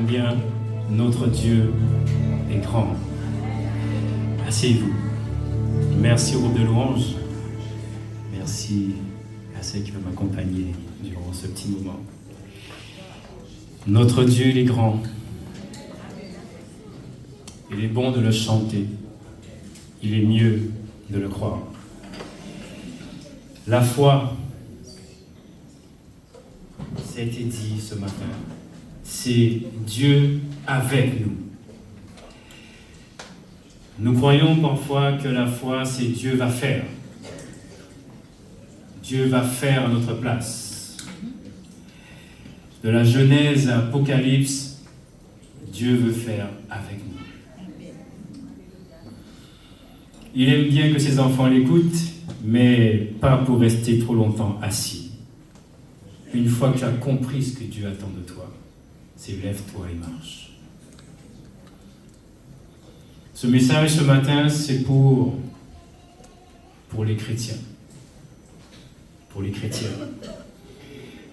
combien notre Dieu est grand. Asseyez-vous. Merci au groupe de louanges. Merci à ceux qui vont m'accompagner durant ce petit moment. Notre Dieu, il est grand. Il est bon de le chanter. Il est mieux de le croire. La foi, ça a été dit ce matin, c'est Dieu avec nous. Nous croyons parfois que la foi, c'est Dieu va faire. Dieu va faire à notre place. De la Genèse à l'Apocalypse, Dieu veut faire avec nous. Il aime bien que ses enfants l'écoutent, mais pas pour rester trop longtemps assis. Une fois que tu as compris ce que Dieu attend de toi, c'est lève-toi et marche. Ce message ce matin, c'est pour les chrétiens. Pour les chrétiens.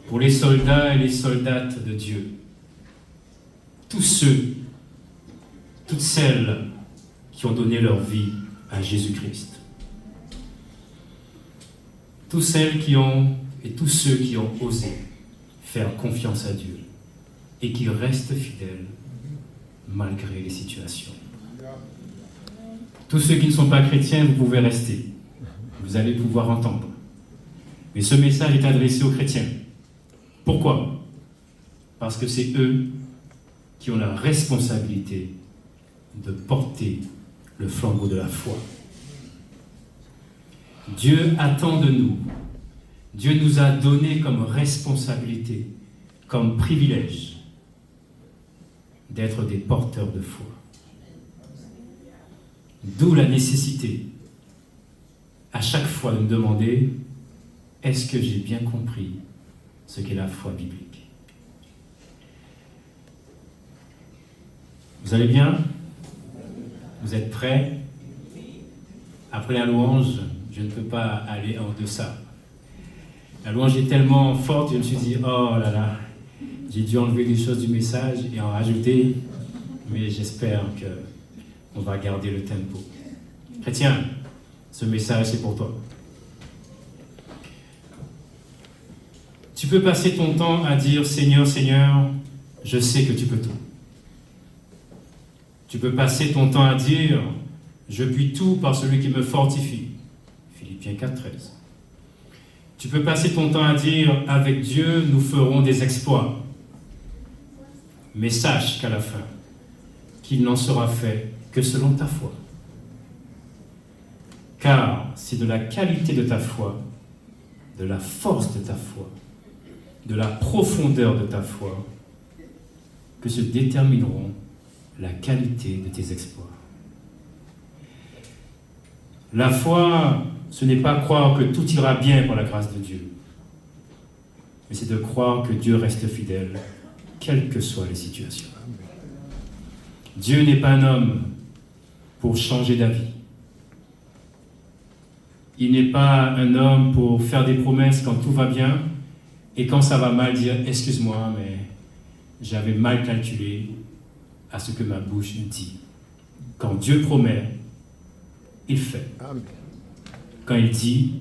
Pour les soldats et les soldates de Dieu. Tous ceux, toutes celles qui ont donné leur vie à Jésus-Christ. Tous celles qui ont et tous ceux qui ont osé faire confiance à Dieu et qui restent fidèles malgré les situations. Tous ceux qui ne sont pas chrétiens, vous pouvez rester. Vous allez pouvoir entendre. Mais ce message est adressé aux chrétiens. Pourquoi? Parce que c'est eux qui ont la responsabilité de porter le flambeau de la foi. Dieu attend de nous. Dieu nous a donné comme responsabilité, comme privilège, d'être des porteurs de foi. D'où la nécessité, à chaque fois, de me demander, est-ce que j'ai bien compris ce qu'est la foi biblique? Vous allez bien? Vous êtes prêts? Après la louange, je ne peux pas aller en deçà. La louange est tellement forte, je me suis dit, oh là là, j'ai dû enlever des choses du message et en rajouter, mais j'espère qu'on va garder le tempo. Chrétien, ce message c'est pour toi. Tu peux passer ton temps à dire, Seigneur, Seigneur, je sais que tu peux tout. Tu peux passer ton temps à dire, je puis tout par celui qui me fortifie. Philippiens 4,13. Tu peux passer ton temps à dire, avec Dieu, nous ferons des exploits. Mais sache qu'à la fin, qu'il n'en sera fait que selon ta foi. Car c'est de la qualité de ta foi, de la force de ta foi, de la profondeur de ta foi, que se détermineront la qualité de tes exploits. La foi, ce n'est pas croire que tout ira bien par la grâce de Dieu, mais c'est de croire que Dieu reste fidèle, quelles que soient les situations. Dieu n'est pas un homme pour changer d'avis. Il n'est pas un homme pour faire des promesses quand tout va bien et quand ça va mal dire « Excuse-moi, mais j'avais mal calculé à ce que ma bouche dit. » Quand Dieu promet, il fait. Quand il dit,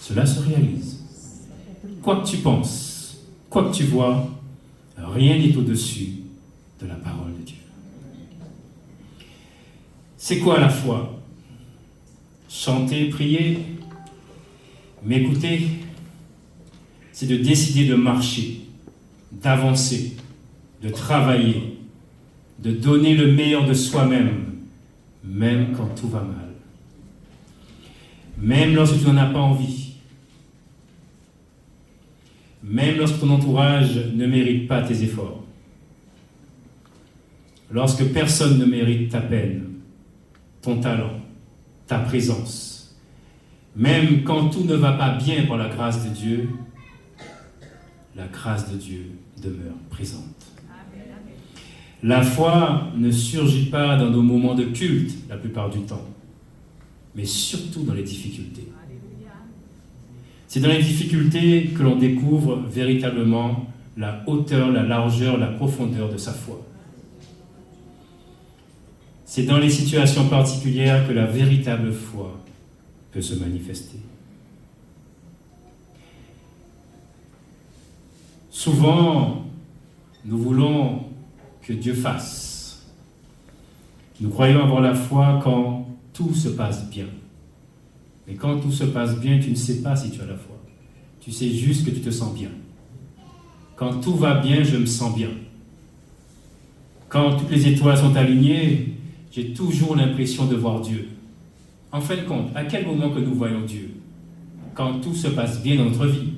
cela se réalise. Quoi que tu penses, quoi que tu vois, rien n'est au-dessus de la parole de Dieu. C'est quoi la foi? Chanter, prier, m'écouter, c'est de décider de marcher, d'avancer, de travailler, de donner le meilleur de soi-même, même quand tout va mal. Même lorsque tu n'en as pas envie. Même lorsque ton entourage ne mérite pas tes efforts. Lorsque personne ne mérite ta peine, ton talent, ta présence. Même quand tout ne va pas bien par la grâce de Dieu, la grâce de Dieu demeure présente. La foi ne surgit pas dans nos moments de culte la plupart du temps, mais surtout dans les difficultés. C'est dans les difficultés que l'on découvre véritablement la hauteur, la largeur, la profondeur de sa foi. C'est dans les situations particulières que la véritable foi peut se manifester. Souvent, nous voulons que Dieu fasse. Nous croyons avoir la foi quand tout se passe bien. Mais quand tout se passe bien, tu ne sais pas si tu as la foi. Tu sais juste que tu te sens bien. Quand tout va bien, je me sens bien. Quand toutes les étoiles sont alignées, j'ai toujours l'impression de voir Dieu. En fin de compte, à quel moment que nous voyons Dieu? Quand tout se passe bien dans notre vie.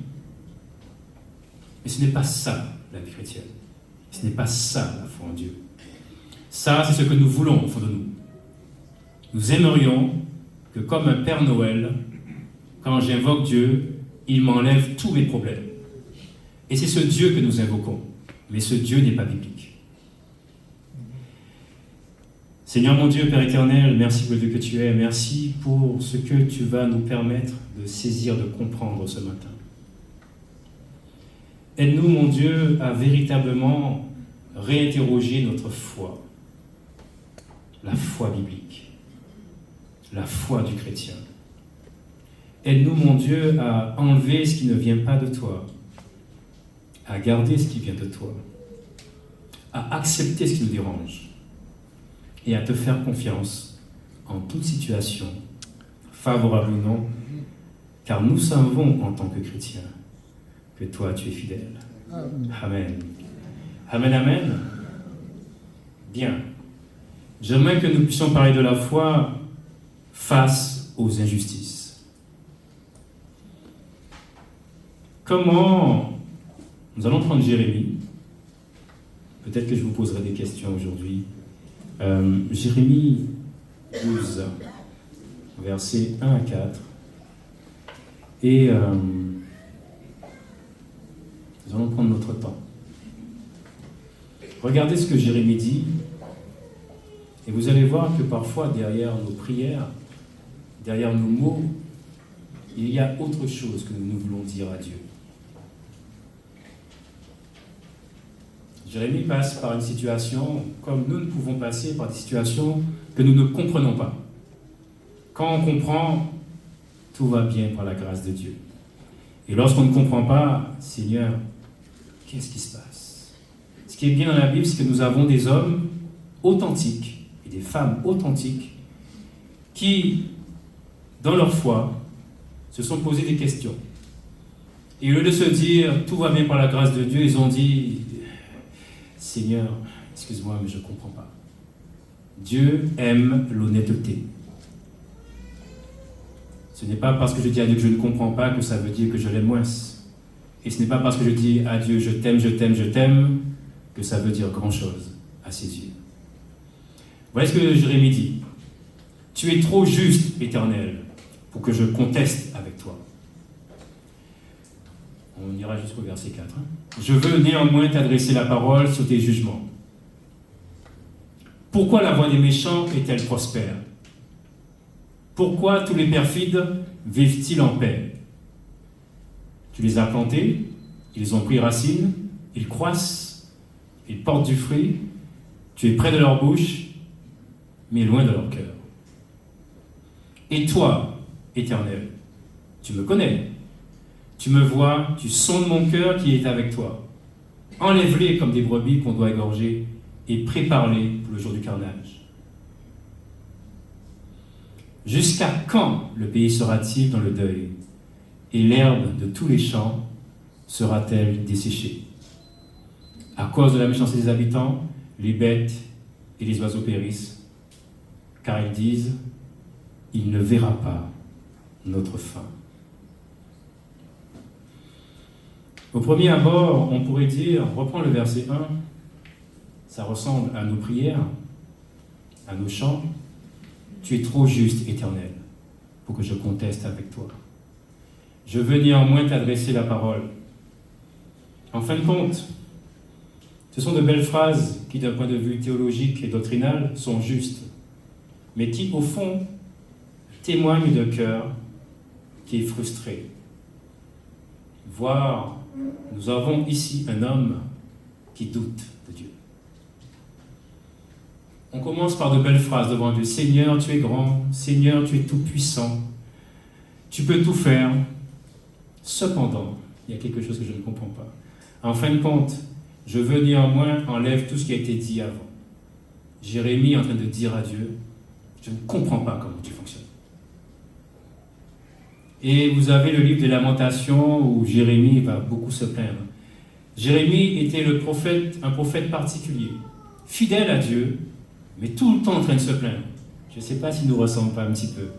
Mais ce n'est pas ça, la vie chrétienne. Ce n'est pas ça, la foi en Dieu. Ça, c'est ce que nous voulons au fond de nous. Nous aimerions que, comme un Père Noël, quand j'invoque Dieu, il m'enlève tous mes problèmes. Et c'est ce Dieu que nous invoquons. Mais ce Dieu n'est pas biblique. Seigneur mon Dieu, Père éternel, merci pour le Dieu que tu es. Merci pour ce que tu vas nous permettre de saisir, de comprendre ce matin. Aide-nous, mon Dieu, à véritablement réinterroger notre foi. La foi biblique. La foi du chrétien. Aide-nous, mon Dieu, à enlever ce qui ne vient pas de toi. À garder ce qui vient de toi. À accepter ce qui nous dérange. Et à te faire confiance en toute situation, favorable ou non, car nous savons en tant que chrétiens que toi tu es fidèle. Amen. Amen, amen. Bien. J'aimerais que nous puissions parler de la foi face aux injustices. Comment nous allons prendre Jérémie. Peut-être que je vous poserai des questions aujourd'hui. Jérémie 12, versets 1 à 4. Et nous allons prendre notre temps. Regardez ce que Jérémie dit, et vous allez voir que parfois, derrière nos prières, derrière nos mots, il y a autre chose que nous voulons dire à Dieu. Jérémie passe par une situation comme nous ne pouvons passer par des situations que nous ne comprenons pas. Quand on comprend, tout va bien par la grâce de Dieu. Et lorsqu'on ne comprend pas, Seigneur, qu'est-ce qui se passe? Ce qui est bien dans la Bible, c'est que nous avons des hommes authentiques et des femmes authentiques qui, dans leur foi, se sont posés des questions. Et au lieu de se dire, tout va bien par la grâce de Dieu, ils ont dit, Seigneur, excuse-moi, mais je ne comprends pas. Dieu aime l'honnêteté. Ce n'est pas parce que je dis à Dieu que je ne comprends pas que ça veut dire que je l'aime moins. Et ce n'est pas parce que je dis à Dieu je t'aime, je t'aime, je t'aime que ça veut dire grand-chose à ses yeux. Voilà ce que Jérémie dit. Tu es trop juste, Éternel, pour que je conteste avec toi. On ira jusqu'au verset 4. Je veux néanmoins t'adresser la parole sur tes jugements. Pourquoi la voie des méchants est-elle prospère? Pourquoi tous les perfides vivent-ils en paix? Tu les as plantés, ils ont pris racine, ils croissent, ils portent du fruit, tu es près de leur bouche, mais loin de leur cœur. Et toi, Éternel, tu me connais. Tu me vois, tu sondes mon cœur qui est avec toi. Enlève-les comme des brebis qu'on doit égorger et prépare-les pour le jour du carnage. Jusqu'à quand le pays sera-t-il dans le deuil et l'herbe de tous les champs sera-t-elle desséchée? À cause de la méchanceté des habitants, les bêtes et les oiseaux périssent, car ils disent, il ne verra pas notre fin. Au premier abord, on pourrait dire, reprends le verset 1, ça ressemble à nos prières, à nos chants. Tu es trop juste, Éternel, pour que je conteste avec toi. Je veux néanmoins t'adresser la parole. En fin de compte, ce sont de belles phrases qui, d'un point de vue théologique et doctrinal, sont justes, mais qui, au fond, témoignent d'un cœur qui est frustré. Voire, nous avons ici un homme qui doute de Dieu. On commence par de belles phrases devant Dieu. Seigneur, tu es grand. Seigneur, tu es tout puissant. Tu peux tout faire. Cependant, il y a quelque chose que je ne comprends pas. En fin de compte, je veux néanmoins enlève tout ce qui a été dit avant. Jérémie est en train de dire à Dieu, je ne comprends pas comment tu fonctionnes. Et vous avez le livre des Lamentations où Jérémie va beaucoup se plaindre. Jérémie était un prophète particulier, fidèle à Dieu, mais tout le temps en train de se plaindre. Je ne sais pas s'il nous ressemble pas un petit peu.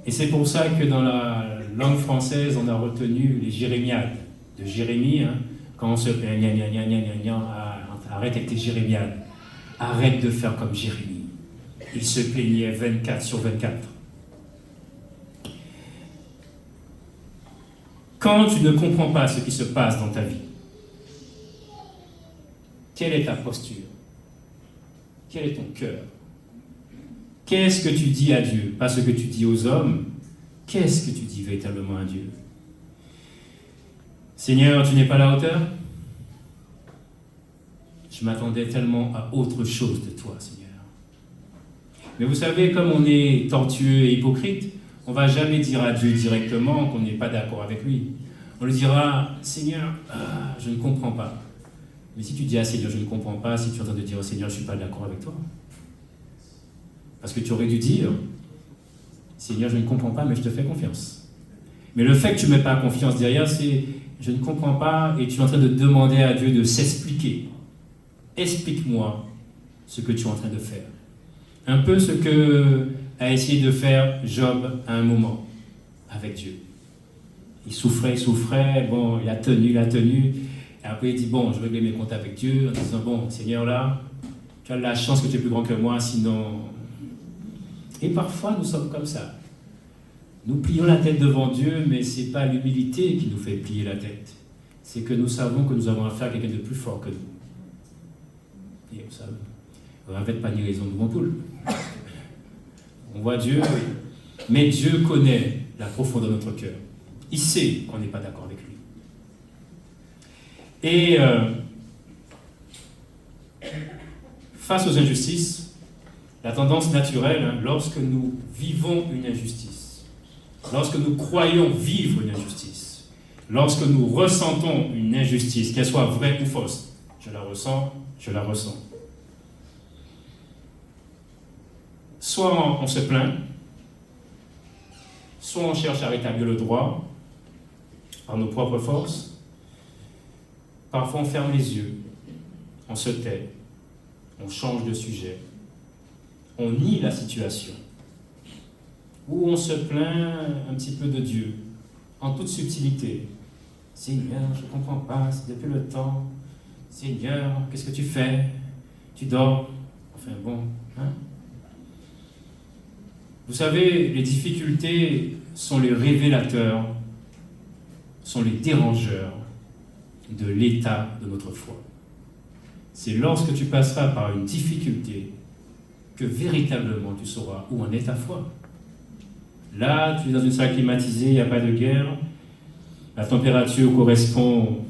Et c'est pour ça que dans la langue française, on a retenu les jérémiades de Jérémie. Quand on se plaint, arrête avec tes jérémiades. Arrête de faire comme Jérémie. Il se plaignait 24 sur 24. Quand tu ne comprends pas ce qui se passe dans ta vie, quelle est ta posture? Quel est ton cœur? Qu'est-ce que tu dis à Dieu? Pas ce que tu dis aux hommes. Qu'est-ce que tu dis véritablement à Dieu? Seigneur, tu n'es pas à la hauteur? Je m'attendais tellement à autre chose de toi, Seigneur. Mais vous savez, comme on est tortueux et hypocrite, on ne va jamais dire à Dieu directement qu'on n'est pas d'accord avec lui. On lui dira, Seigneur, je ne comprends pas. Mais si tu dis à Seigneur, je ne comprends pas, si tu es en train de dire au Seigneur, je ne suis pas d'accord avec toi. Parce que tu aurais dû dire, Seigneur, je ne comprends pas, mais je te fais confiance. Mais le fait que tu ne mets pas confiance derrière, c'est, je ne comprends pas, et tu es en train de demander à Dieu de s'expliquer. Explique-moi ce que tu es en train de faire. Un peu ce que a essayé de faire Job à un moment avec Dieu. Il souffrait, bon, il a tenu, et après il dit, bon, je règle mes comptes avec Dieu, en disant, bon, Seigneur, là, tu as la chance que tu es plus grand que moi, sinon... Et parfois, nous sommes comme ça. Nous plions la tête devant Dieu, mais ce n'est pas l'humilité qui nous fait plier la tête. C'est que nous savons que nous avons affaire à quelqu'un de plus fort que nous. Et vous savez, avec pas ni raison de mon poule. On voit Dieu, mais Dieu connaît la profondeur de notre cœur. Il sait qu'on n'est pas d'accord avec lui. Et face aux injustices, la tendance naturelle, lorsque nous vivons une injustice, lorsque nous croyons vivre une injustice, lorsque nous ressentons une injustice, qu'elle soit vraie ou fausse, je la ressens. Soit on se plaint, soit on cherche à rétablir le droit par nos propres forces. Parfois on ferme les yeux, on se tait, on change de sujet, on nie la situation, ou on se plaint un petit peu de Dieu, en toute subtilité. Seigneur, je ne comprends pas, c'est depuis le temps. Seigneur, qu'est-ce que tu fais? Tu dors? Enfin bon, hein? Vous savez, les difficultés sont les révélateurs, sont les dérangeurs de l'état de notre foi. C'est lorsque tu passeras par une difficulté que véritablement tu sauras où en est ta foi. Là, tu es dans une salle climatisée, il n'y a pas de guerre, la température correspond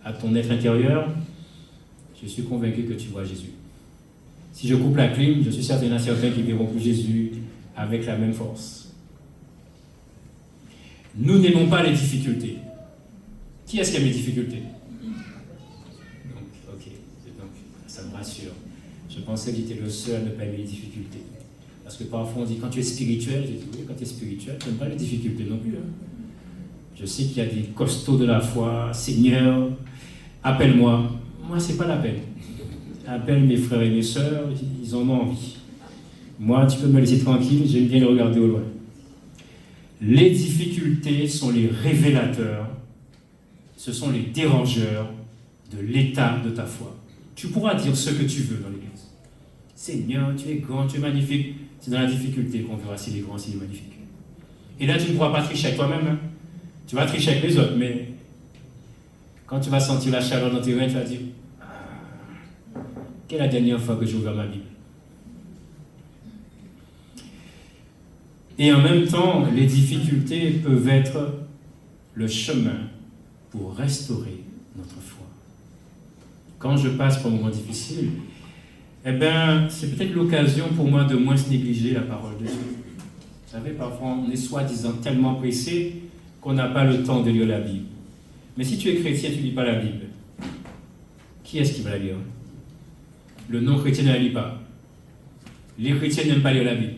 à ton être intérieur, je suis convaincu que tu vois Jésus. Si je coupe la clim, je suis certain qu'il y en a certains qui verront plus Jésus avec la même force. Nous n'aimons pas les difficultés. Qui est-ce qui aime les difficultés? Donc, ça me rassure. Je pensais que j'étais le seul à ne pas aimer les difficultés. Parce que parfois on dit, quand tu es spirituel, j'ai dit, oui, quand tu es spirituel, tu n'aimes pas les difficultés non plus. Je sais qu'il y a des costauds de la foi, Seigneur, appelle-moi. Moi, c'est pas la peine. Appelle mes frères et mes sœurs, ils en ont envie. Moi, tu peux me laisser tranquille, j'aime bien les regarder au loin. Les difficultés sont les révélateurs, ce sont les dérangeurs de l'état de ta foi. Tu pourras dire ce que tu veux dans l'église. Seigneur, tu es grand, tu es magnifique. C'est dans la difficulté qu'on verra s'il est grand, s'il est magnifique. Et là, tu ne pourras pas tricher avec toi-même. Hein. Tu vas tricher avec les autres, mais quand tu vas sentir la chaleur dans tes reins, tu vas dire, quelle est la dernière fois que j'ai ouvert ma Bible? Et en même temps, les difficultés peuvent être le chemin pour restaurer notre foi. Quand je passe par un moment difficile, eh bien, c'est peut-être l'occasion pour moi de moins se négliger la parole de Dieu. Vous savez, parfois, on est soi-disant tellement pressé qu'on n'a pas le temps de lire la Bible. Mais si tu es chrétien, tu ne lis pas la Bible. Qui est-ce qui va la lire? Le non-chrétien ne la lit pas. Les chrétiens n'aiment pas lire la Bible.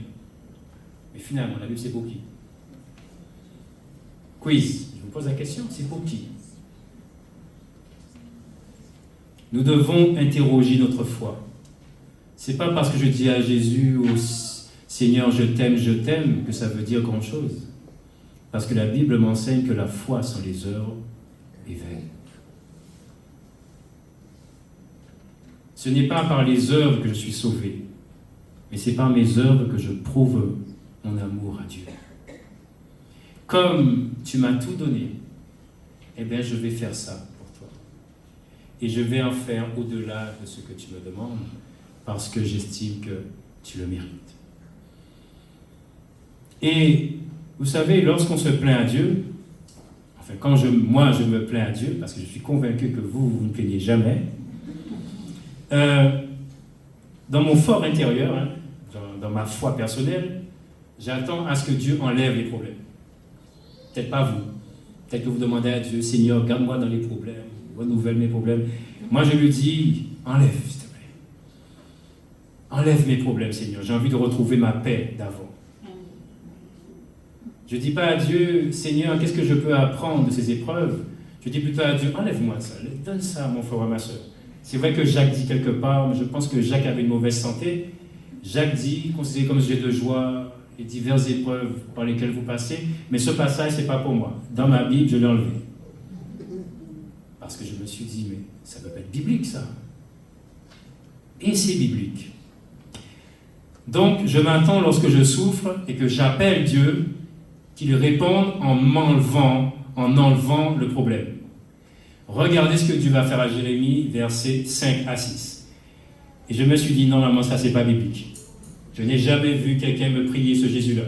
Mais finalement, la Bible, c'est pour qui? Quiz. Je vous pose la question, c'est pour qui? Nous devons interroger notre foi. C'est pas parce que je dis à Jésus, au Seigneur, je t'aime, que ça veut dire grand-chose. Parce que la Bible m'enseigne que la foi sans les œuvres est vaine. Ce n'est pas par les œuvres que je suis sauvé, mais c'est par mes œuvres que je prouve mon amour à Dieu. Comme tu m'as tout donné, eh bien je vais faire ça pour toi. Et je vais en faire au-delà de ce que tu me demandes, parce que j'estime que tu le mérites. Et vous savez, lorsqu'on se plaint à Dieu, enfin quand moi je me plains à Dieu, parce que je suis convaincu que vous ne plaignez jamais, dans mon fort intérieur, hein, dans ma foi personnelle, j'attends à ce que Dieu enlève les problèmes. Peut-être pas vous. Peut-être que vous demandez à Dieu, Seigneur, garde-moi dans les problèmes, renouvelle mes problèmes. Moi, je lui dis, enlève, s'il te plaît. Enlève mes problèmes, Seigneur. J'ai envie de retrouver ma paix d'avant. Je ne dis pas à Dieu, Seigneur, qu'est-ce que je peux apprendre de ces épreuves? Je dis plutôt à Dieu, enlève-moi ça, donne ça à mon frère ou à ma soeur. C'est vrai que Jacques dit quelque part, mais je pense que Jacques avait une mauvaise santé. Jacques dit, considérez comme sujet de joie les diverses épreuves par lesquelles vous passez, mais ce passage, ce n'est pas pour moi. Dans ma Bible, je l'ai enlevé. Parce que je me suis dit, mais ça ne peut pas être biblique, ça. Et c'est biblique. Donc, je m'attends lorsque je souffre et que j'appelle Dieu, qu'il réponde en enlevant le problème. Regardez ce que Dieu va faire à Jérémie, versets 5 à 6. Et je me suis dit, non, normalement, ça, c'est pas biblique. Je n'ai jamais vu quelqu'un me prier ce Jésus-là.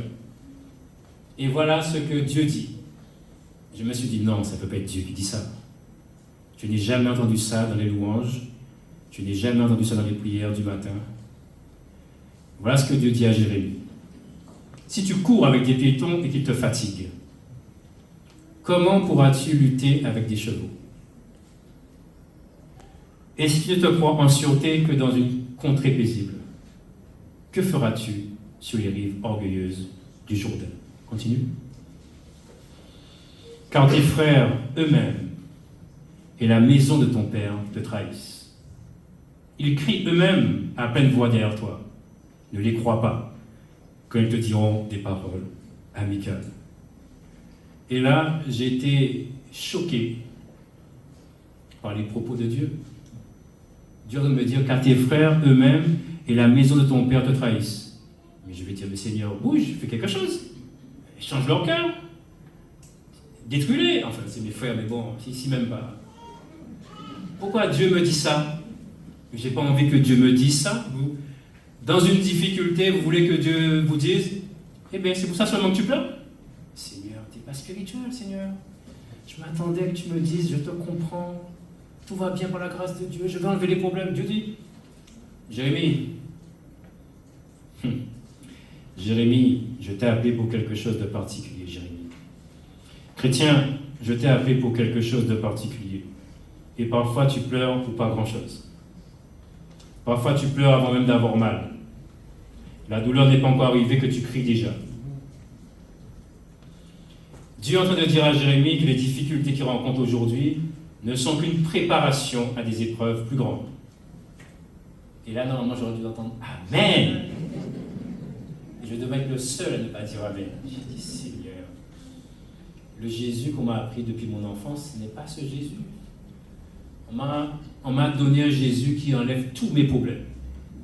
Et voilà ce que Dieu dit. Je me suis dit, non, ça ne peut pas être Dieu qui dit ça. Je n'ai jamais entendu ça dans les louanges. Je n'ai jamais entendu ça dans les prières du matin. Voilà ce que Dieu dit à Jérémie. Si tu cours avec des piétons et qu'ils te fatiguent, comment pourras-tu lutter avec des chevaux? Et si tu ne te crois en sûreté que dans une contrée paisible, que feras-tu sur les rives orgueilleuses du Jourdain? Continue. Car tes frères eux-mêmes et la maison de ton père te trahissent. Ils crient eux-mêmes à pleine voix derrière toi. Ne les crois pas, quand ils te diront des paroles amicales. Et là, j'ai été choqué par les propos de Dieu. Dieu va me dire, car tes frères eux-mêmes et la maison de ton père te trahissent. Mais je vais dire, mais Seigneur, bouge, fais quelque chose. Change leur cœur. Détruis-les. Enfin, c'est mes frères, mais bon, ici même pas. Pourquoi Dieu me dit ça? Je n'ai pas envie que Dieu me dise ça. Vous, dans une difficulté, vous voulez que Dieu vous dise, eh bien, c'est pour ça seulement que tu pleures? Seigneur, tu n'es pas spirituel, Seigneur. Je m'attendais que tu me dises, je te comprends. Tout va bien par la grâce de Dieu, je vais enlever les problèmes. Dieu dit, Jérémie, Jérémie, je t'ai appelé pour quelque chose de particulier, Jérémie. Chrétien, je t'ai appelé pour quelque chose de particulier. Et parfois tu pleures pour pas grand-chose. Parfois tu pleures avant même d'avoir mal. La douleur n'est pas encore arrivée que tu cries déjà. Dieu est en train de dire à Jérémie que les difficultés qu'il rencontre aujourd'hui ne sont qu'une préparation à des épreuves plus grandes. Et là, normalement, j'aurais dû entendre « Amen !» Et je devais être le seul à ne pas dire « Amen ». J'ai dit « Seigneur, le Jésus qu'on m'a appris depuis mon enfance, ce n'est pas ce Jésus. On m'a donné un Jésus qui enlève tous mes problèmes.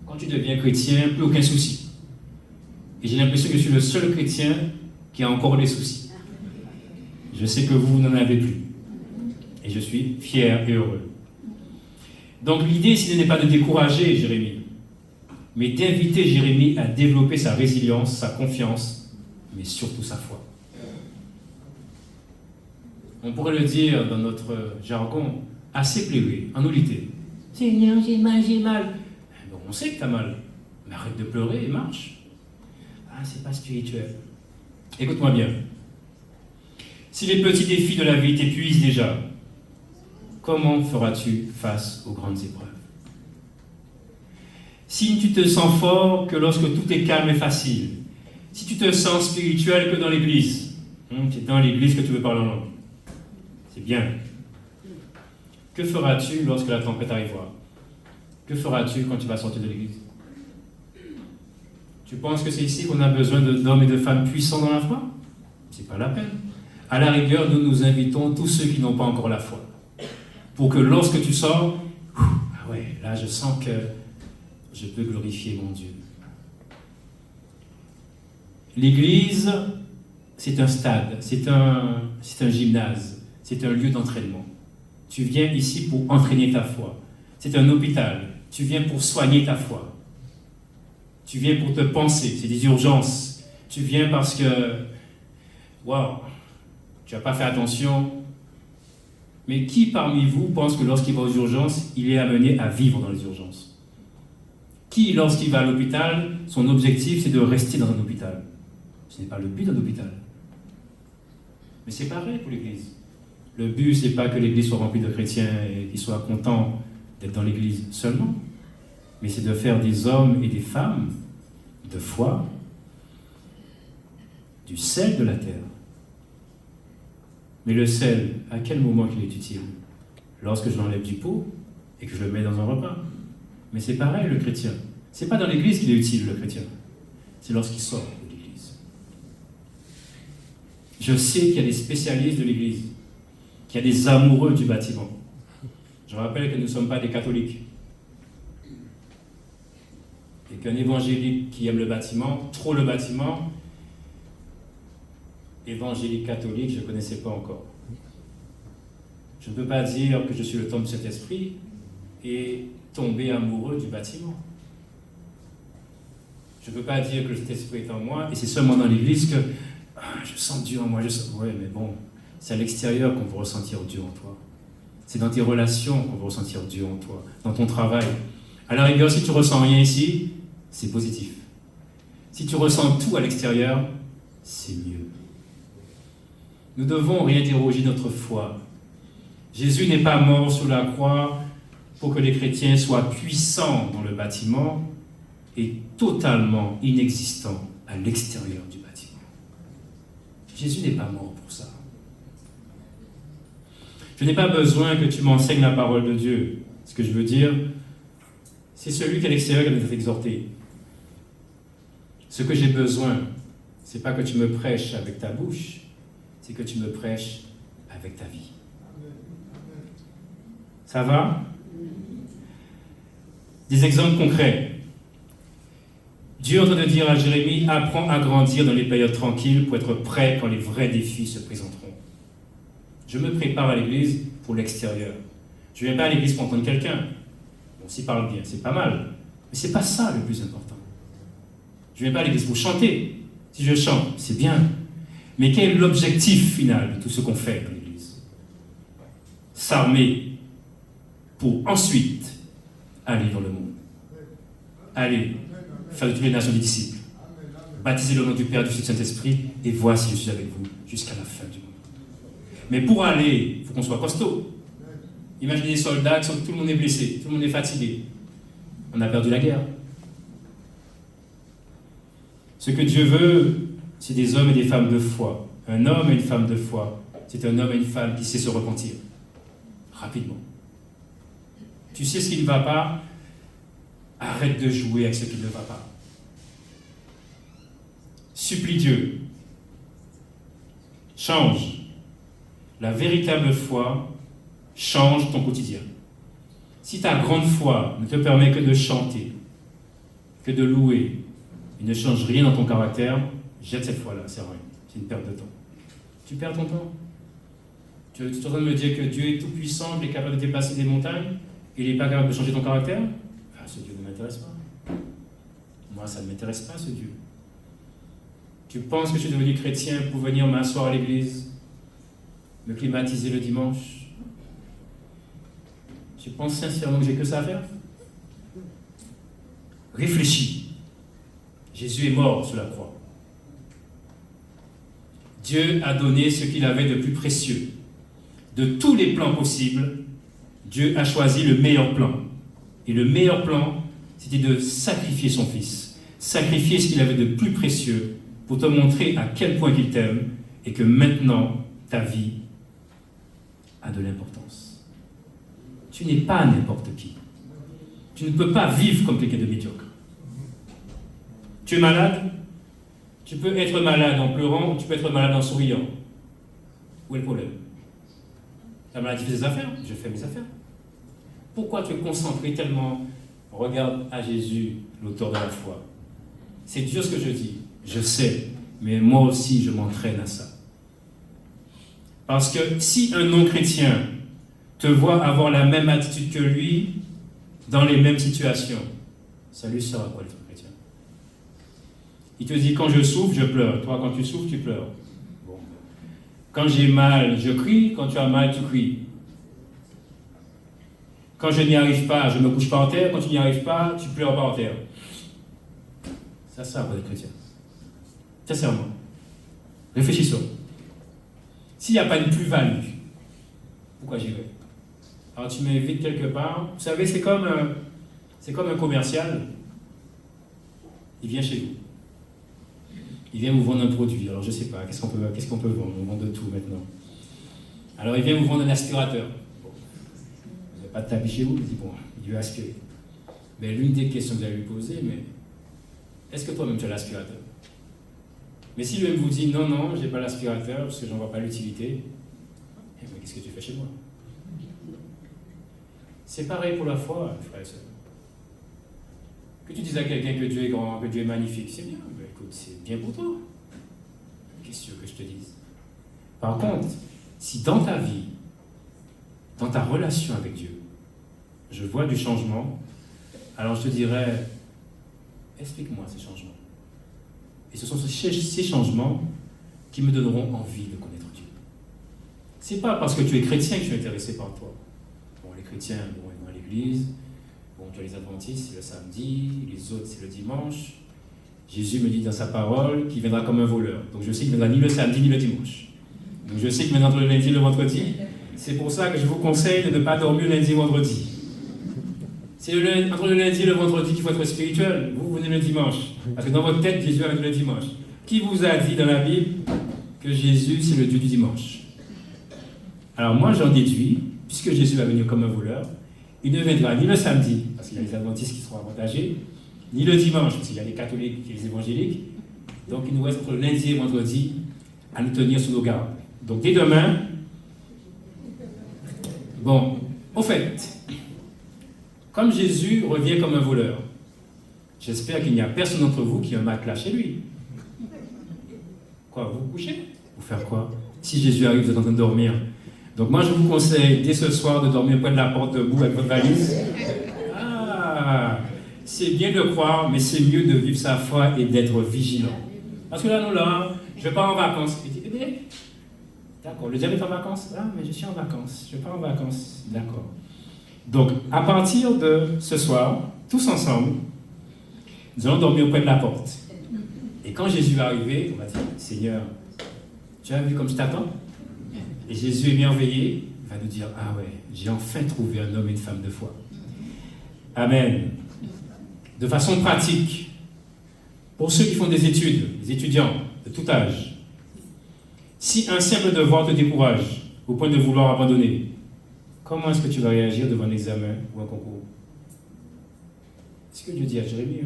Quand tu deviens chrétien, plus aucun souci. Et j'ai l'impression que je suis le seul chrétien qui a encore des soucis. Je sais que vous n'en avez plus. Et je suis fier et heureux. Donc l'idée ici n'est pas de décourager Jérémie, mais d'inviter Jérémie à développer sa résilience, sa confiance, mais surtout sa foi. On pourrait le dire dans notre jargon assez plaivé, en nullité. Seigneur, j'ai mal, j'ai mal. Bon, on sait que tu as mal, mais arrête de pleurer et marche. Ah, c'est pas spirituel. Écoute-moi bien. Si les petits défis de la vie t'épuisent déjà, comment feras-tu face aux grandes épreuves? Si tu te sens fort que lorsque tout est calme et facile, si tu te sens spirituel que dans l'église, c'est dans l'église que tu veux parler en langue, c'est bien. Que feras-tu lorsque la tempête arrivera? Que feras-tu quand tu vas sortir de l'église? Tu penses que c'est ici qu'on a besoin d'hommes et de femmes puissants dans la foi? C'est pas la peine. À la rigueur, nous invitons tous ceux qui n'ont pas encore la foi. Pour que lorsque tu sors, ah ouais, là je sens que je peux glorifier mon Dieu. L'église, c'est un stade, c'est un gymnase, c'est un lieu d'entraînement. Tu viens ici pour entraîner ta foi. C'est un hôpital. Tu viens pour soigner ta foi. Tu viens pour te penser. C'est des urgences. Tu viens parce que, waouh, tu n'as pas fait attention. Mais qui parmi vous pense que lorsqu'il va aux urgences, il est amené à vivre dans les urgences? Qui, lorsqu'il va à l'hôpital, son objectif, c'est de rester dans un hôpital? Ce n'est pas le but d'un hôpital. Mais c'est pareil pour l'Église. Le but, ce n'est pas que l'Église soit remplie de chrétiens et qu'ils soient contents d'être dans l'Église seulement, mais c'est de faire des hommes et des femmes de foi, du sel de la terre. Mais le sel, à quel moment qu'il est utile? Lorsque je l'enlève du pot et que je le mets dans un repas. Mais c'est pareil, le chrétien. C'est pas dans l'Église qu'il est utile, le chrétien. C'est lorsqu'il sort de l'Église. Je sais qu'il y a des spécialistes de l'Église, qu'il y a des amoureux du bâtiment. Je rappelle que nous ne sommes pas des catholiques. Et qu'un évangélique qui aime le bâtiment, trop le bâtiment, évangélique catholique, je ne connaissais pas encore. Je ne peux pas dire que je suis le temple de cet esprit et tomber amoureux du bâtiment. Je ne peux pas dire que cet esprit est en moi et c'est seulement dans l'église que je sens Dieu en moi. Oui, mais bon, c'est à l'extérieur qu'on veut ressentir Dieu en toi. C'est dans tes relations qu'on veut ressentir Dieu en toi, dans ton travail. À la rigueur, si tu ressens rien ici, c'est positif. Si tu ressens tout à l'extérieur, c'est mieux. Nous devons réinterroger notre foi. Jésus n'est pas mort sur la croix pour que les chrétiens soient puissants dans le bâtiment et totalement inexistants à l'extérieur du bâtiment. Jésus n'est pas mort pour ça. Je n'ai pas besoin que tu m'enseignes la parole de Dieu. Ce que je veux dire, c'est celui qui est à l'extérieur qui doit être exhorté. Ce que j'ai besoin, c'est pas que tu me prêches avec ta bouche, c'est que tu me prêches avec ta vie. Ça va? Des exemples concrets. Dieu est en train de dire à Jérémie, apprends à grandir dans les périodes tranquilles pour être prêt quand les vrais défis se présenteront. Je me prépare à l'église pour l'extérieur. Je ne viens pas à l'église pour entendre quelqu'un. Bon, s'il parle bien, c'est pas mal. Mais ce n'est pas ça le plus important. Je ne viens pas à l'église pour chanter. Si je chante, c'est bien. Mais quel est l'objectif final de tout ce qu'on fait dans l'église? S'armer pour ensuite aller dans le monde. Aller faire de toutes les nations des disciples. Baptiser le nom du Père, du Fils et du Saint-Esprit. Et voici, je suis avec vous jusqu'à la fin du monde. Mais pour aller, il faut qu'on soit costaud. Imaginez des soldats, tout le monde est blessé, tout le monde est fatigué. On a perdu la guerre. Ce que Dieu veut, c'est des hommes et des femmes de foi. Un homme et une femme de foi, c'est un homme et une femme qui sait se repentir. Rapidement. Tu sais ce qui ne va pas? Arrête de jouer avec ce qui ne va pas. Supplie Dieu. Change. La véritable foi change ton quotidien. Si ta grande foi ne te permet que de chanter, que de louer, et ne change rien dans ton caractère, jette cette foi-là, c'est rien. C'est une perte de temps. Tu perds ton temps. Tu es en train de me dire que Dieu est tout puissant, il est capable de déplacer des montagnes, et il n'est pas capable de changer ton caractère? Ah, ce Dieu ne m'intéresse pas. Moi, ça ne m'intéresse pas, ce Dieu. Tu penses que je suis devenu chrétien pour venir m'asseoir à l'église, me climatiser le dimanche? Tu penses sincèrement que j'ai que ça à faire? Réfléchis. Jésus est mort sur la croix. Dieu a donné ce qu'il avait de plus précieux. De tous les plans possibles, Dieu a choisi le meilleur plan. Et le meilleur plan, c'était de sacrifier son Fils. Sacrifier ce qu'il avait de plus précieux pour te montrer à quel point il t'aime et que maintenant, ta vie a de l'importance. Tu n'es pas n'importe qui. Tu ne peux pas vivre comme quelqu'un de médiocre. Tu es malade? Tu peux être malade en pleurant ou tu peux être malade en souriant. Où est le problème? La maladie fait ses affaires, je fais mes affaires. Pourquoi tu es concentré tellement? Regarde à Jésus, l'auteur de la foi. C'est dur ce que je dis, je sais, mais moi aussi je m'entraîne à ça. Parce que si un non-chrétien te voit avoir la même attitude que lui dans les mêmes situations, ça lui sert à quoi d'être chrétien? Il te dit, quand je souffre, je pleure. Toi, quand tu souffres, tu pleures. Bon. Quand j'ai mal, je crie. Quand tu as mal, tu cries. Quand je n'y arrive pas, je me couche par terre. Quand tu n'y arrives pas, tu pleures par terre. Ça sert à quoi d'être chrétien? Sincèrement. Réfléchissons. S'il n'y a pas une plus-value, pourquoi j'irai? Alors tu m'invites quelque part. Vous savez, c'est comme un commercial. Il vient chez vous. Il vient vous vendre un produit. Alors je ne sais pas, qu'est-ce qu'on peut vendre? On vend de tout maintenant. Alors il vient vous vendre un aspirateur. Bon. Vous n'avez pas de tapis chez vous? Il dit, bon, il veut aspirer. Mais l'une des questions que vous allez lui poser, mais est-ce que toi-même tu as l'aspirateur? Mais si lui-même vous dit, non, je n'ai pas l'aspirateur parce que je n'en vois pas l'utilité, eh bien, qu'est-ce que tu fais chez moi? C'est pareil pour la foi, frère et sœur. Que tu dises à quelqu'un que Dieu est grand, que Dieu est magnifique, c'est bien. Mais écoute, c'est bien pour toi. Qu'est-ce que tu veux que je te dise? Par contre, si dans ta vie, dans ta relation avec Dieu, je vois du changement, alors je te dirais, explique-moi ces changements. Et ce sont ces changements qui me donneront envie de connaître Dieu. C'est pas parce que tu es chrétien que je suis intéressé par toi. Bon, les chrétiens, bon, ils vont à l'église. Bon, tu as les adventistes, c'est le samedi, les autres, c'est le dimanche. Jésus me dit dans sa parole qu'il viendra comme un voleur. Donc je sais qu'il ne viendra ni le samedi ni le dimanche. Donc je sais qu'il viendra entre le lundi et le vendredi. C'est pour ça que je vous conseille de ne pas dormir lundi et vendredi. C'est entre le lundi et le vendredi qu'il faut être spirituel. Vous venez le dimanche. Parce que dans votre tête, Jésus arrive le dimanche. Qui vous a dit dans la Bible que Jésus, c'est le Dieu du dimanche? Alors moi, j'en déduis, puisque Jésus va venir comme un voleur, il ne viendra ni le samedi, parce qu'il y a les adventistes qui seront avantagés, ni le dimanche, parce qu'il y a les catholiques et les évangéliques. Donc il nous reste entre le lundi et le vendredi à nous tenir sous nos gardes. Donc dès demain, bon, au fait, comme Jésus revient comme un voleur, j'espère qu'il n'y a personne d'entre vous qui a un matelas chez lui. Quoi, vous vous couchez? Vous faire quoi? Si Jésus arrive, vous êtes en train de dormir. Donc moi, je vous conseille, dès ce soir, de dormir près de la porte debout avec votre valise. Ah, c'est bien de croire, mais c'est mieux de vivre sa foi et d'être vigilant. Parce que là, je pars en vacances. Il dit, eh bien, d'accord, le diable est en vacances? Ah, mais je suis en vacances. Je pars en vacances. D'accord. Donc, à partir de ce soir, tous ensemble, nous allons dormir auprès de la porte. Et quand Jésus va arriver, on va dire, Seigneur, tu as vu comme je t'attends? Et Jésus est merveilleux, il va nous dire, ah ouais, j'ai enfin trouvé un homme et une femme de foi. Amen. De façon pratique, pour ceux qui font des études, les étudiants de tout âge, si un simple devoir te décourage au point de vouloir abandonner, comment est-ce que tu vas réagir devant un examen ou un concours? C'est ce que Dieu dit à Jérémie.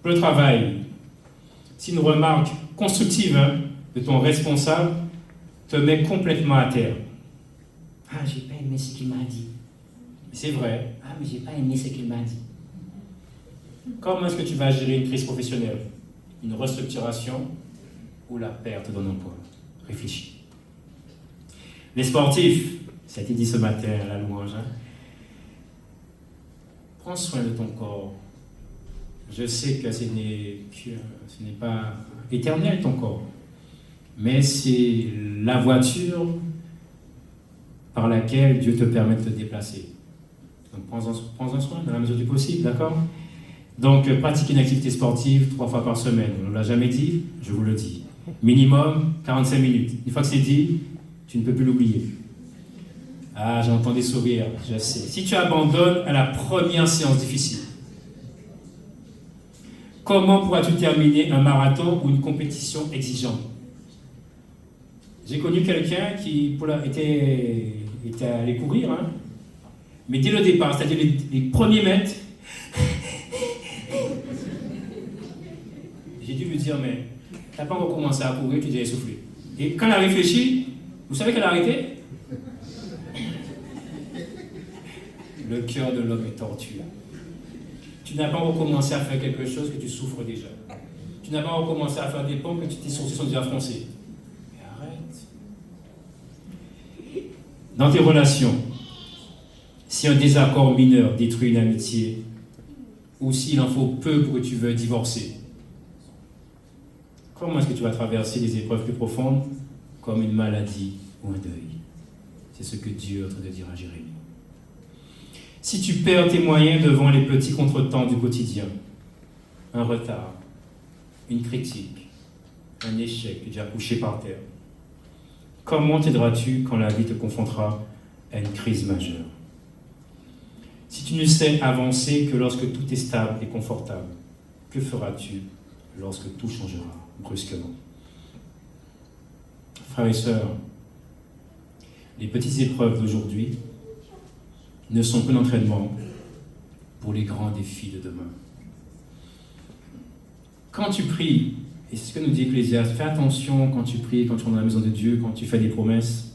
Pour le travail, si une remarque constructive de ton responsable te met complètement à terre. Ah, j'ai pas aimé ce qu'il m'a dit. C'est vrai. Ah, mais j'ai pas aimé ce qu'il m'a dit. Comment est-ce que tu vas gérer une crise professionnelle? Une restructuration ou la perte d'un emploi? Réfléchis. Les sportifs, ça a été dit ce matin à la louange, prends soin de ton corps. Je sais que ce n'est pas éternel ton corps, mais c'est la voiture par laquelle Dieu te permet de te déplacer. Donc prends-en soin dans la mesure du possible, d'accord? Donc, pratiquez une activité sportive 3 fois par semaine. On ne l'a jamais dit, je vous le dis. Minimum 45 minutes. Une fois que c'est dit, tu ne peux plus l'oublier. Ah, j'entends des sourires, je sais. Si tu abandonnes à la première séance difficile, comment pourras-tu terminer un marathon ou une compétition exigeante? J'ai connu quelqu'un qui était allé courir, hein, mais dès le départ, c'est-à-dire les premiers mètres, j'ai dû lui dire, mais t'as pas encore commencé à courir, tu es déjà essoufflé. Et quand elle a réfléchi, vous savez qu'elle a arrêté? Le cœur de l'homme est tortu. Tu n'as pas encore commencé à faire quelque chose que tu souffres déjà. Tu n'as pas encore commencé à faire des pompes que tes sourcils sont déjà froncés. Mais arrête. Dans tes relations, si un désaccord mineur détruit une amitié, ou s'il en faut peu pour que tu veuilles divorcer, comment est-ce que tu vas traverser des épreuves plus profondes, comme une maladie ou un deuil? C'est ce que Dieu est en train de dire à Jérémie. Si tu perds tes moyens devant les petits contretemps du quotidien, un retard, une critique, un échec, tu es déjà couché par terre, comment t'aideras-tu quand la vie te confrontera à une crise majeure? Si tu ne sais avancer que lorsque tout est stable et confortable, que feras-tu lorsque tout changera brusquement? Frères et sœurs, les petites épreuves d'aujourd'hui ne sont que l'entraînement pour les grands défis de demain. Quand tu pries, et c'est ce que nous dit Ecclésiaste, fais attention quand tu pries, quand tu rentres dans la maison de Dieu, quand tu fais des promesses.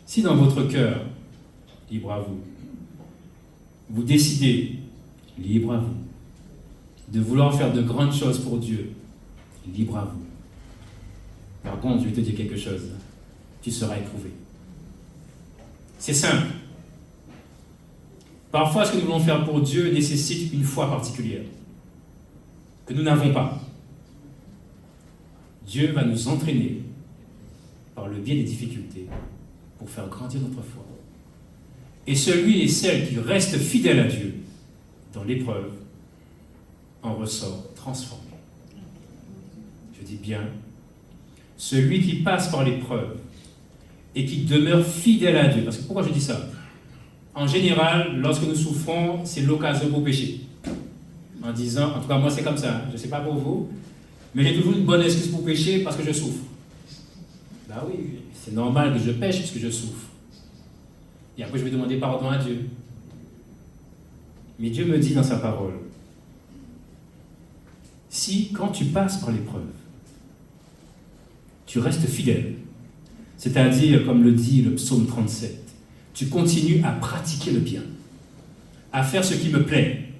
Si dans votre cœur, libre à vous, vous décidez, libre à vous, de vouloir faire de grandes choses pour Dieu, libre à vous. Par contre, je vais te dire quelque chose, tu seras éprouvé. C'est simple. Parfois, ce que nous voulons faire pour Dieu nécessite une foi particulière, que nous n'avons pas. Dieu va nous entraîner, par le biais des difficultés, pour faire grandir notre foi. Et celui et celle qui reste fidèle à Dieu, dans l'épreuve, en ressort transformé. Je dis bien, celui qui passe par l'épreuve et qui demeure fidèle à Dieu. Parce que pourquoi je dis ça? En général, lorsque nous souffrons, c'est l'occasion pour pécher. En disant, en tout cas moi c'est comme ça, je ne sais pas pour vous, mais j'ai toujours une bonne excuse pour pécher parce que je souffre. Ben oui, c'est normal que je pêche puisque je souffre. Et après je vais demander pardon à Dieu. Mais Dieu me dit dans sa parole, si quand tu passes par l'épreuve, tu restes fidèle, c'est-à-dire comme le dit le psaume 37, tu continues à pratiquer le bien, à faire ce qui me plaît,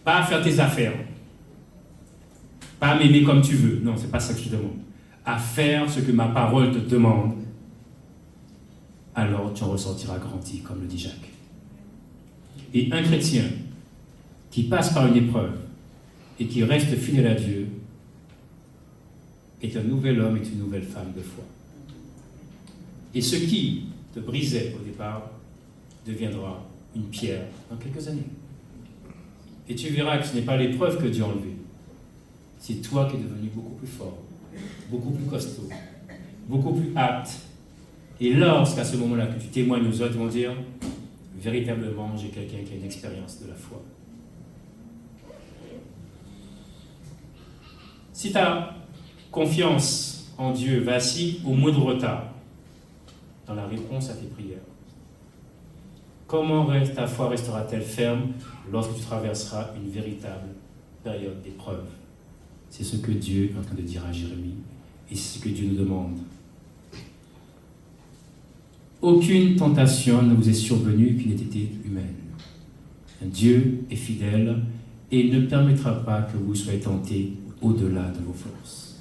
pas à faire tes affaires, pas à m'aimer comme tu veux, non, c'est pas ça que je te demande, à faire ce que ma parole te demande, alors tu en ressortiras grandi, comme le dit Jacques. Et un chrétien qui passe par une épreuve et qui reste fidèle à Dieu est un nouvel homme, est une nouvelle femme de foi. Et ce qui te brisait au départ deviendra une pierre dans quelques années. Et tu verras que ce n'est pas l'épreuve que Dieu a enlevée. C'est toi qui es devenu beaucoup plus fort, beaucoup plus costaud, beaucoup plus apte. Et lorsqu'à ce moment-là que tu témoignes aux autres, ils vont dire, véritablement, j'ai quelqu'un qui a une expérience de la foi. Si ta confiance en Dieu vacille au moindre retard dans la réponse à tes prières, comment ta foi restera-t-elle ferme lorsque tu traverseras une véritable période d'épreuve? C'est ce que Dieu est en train de dire à Jérémie et c'est ce que Dieu nous demande. Aucune tentation ne vous est survenue qui n'ait été humaine. Dieu est fidèle et il ne permettra pas que vous soyez tentés au-delà de vos forces.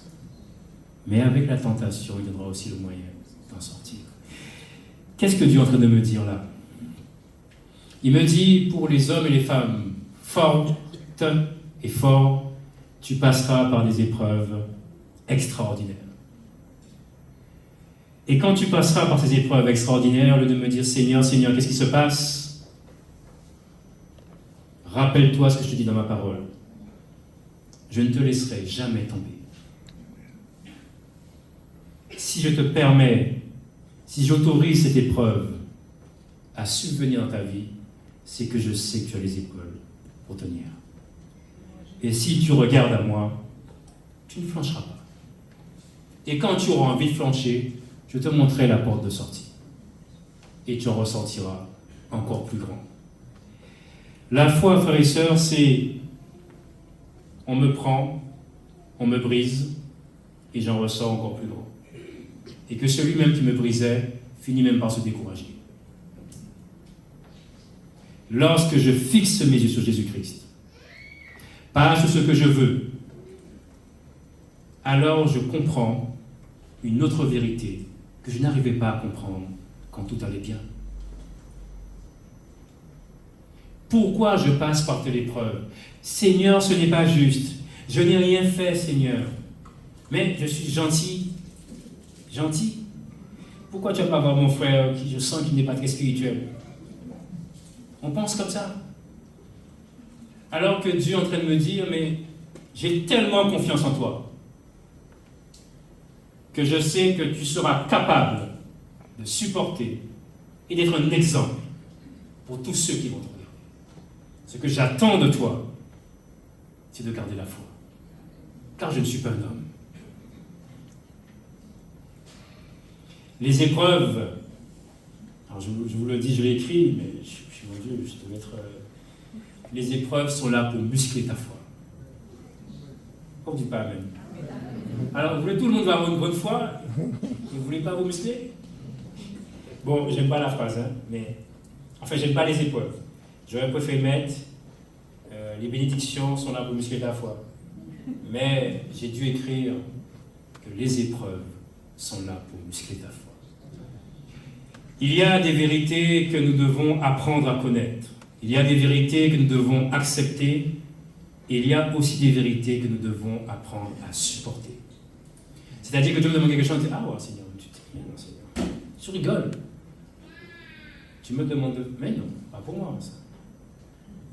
Mais avec la tentation, il donnera aussi le moyen d'en sortir. Qu'est-ce que Dieu est en train de me dire là? Il me dit, pour les hommes et les femmes fortes et forts, tu passeras par des épreuves extraordinaires. Et quand tu passeras par ces épreuves extraordinaires, au lieu de me dire, Seigneur, Seigneur, qu'est-ce qui se passe? Rappelle-toi ce que je te dis dans ma parole. Je ne te laisserai jamais tomber. Si je te permets, si j'autorise cette épreuve à subvenir dans ta vie, c'est que je sais que tu as les épaules pour tenir. Et si tu regardes à moi, tu ne flancheras pas. Et quand tu auras envie de flancher, je te montrerai la porte de sortie. Et tu en ressortiras encore plus grand. La foi, frères et sœurs, c'est on me prend, on me brise, et j'en ressors encore plus grand. Et que celui-même qui me brisait finit même par se décourager. Lorsque je fixe mes yeux sur Jésus-Christ, pas sur ce que je veux, alors je comprends une autre vérité que je n'arrivais pas à comprendre quand tout allait bien. Pourquoi je passe par telle épreuve? Seigneur, ce n'est pas juste. Je n'ai rien fait, Seigneur. Mais je suis gentil. Gentil? Pourquoi tu vas pas voir mon frère qui je sens qu'il n'est pas très spirituel? On pense comme ça. Alors que Dieu est en train de me dire, mais j'ai tellement confiance en toi que je sais que tu seras capable de supporter et d'être un exemple pour tous ceux qui vont te regarder. Ce que j'attends de toi, c'est de garder la foi. Car je ne suis pas un homme. Les épreuves, alors je vous le dis, je l'ai écrit, mais je suis mon Dieu, je vais mettre... les épreuves sont là pour muscler ta foi. On ne dit pas amen. Alors, vous voulez tout le monde avoir une bonne foi, vous ne voulez pas vous muscler? Bon, j'aime pas la phrase, hein, mais... Enfin, j'aime pas les épreuves. J'aurais préféré mettre les bénédictions sont là pour muscler ta foi. Mais j'ai dû écrire que les épreuves sont là pour muscler ta foi. Il y a des vérités que nous devons apprendre à connaître. Il y a des vérités que nous devons accepter. Et il y a aussi des vérités que nous devons apprendre à supporter. C'est-à-dire que Dieu me demande quelque chose, et dit, ah ouais, Seigneur, tu t'es bien, Seigneur. Tu rigoles. Tu me demandes, mais non, pas pour moi, ça.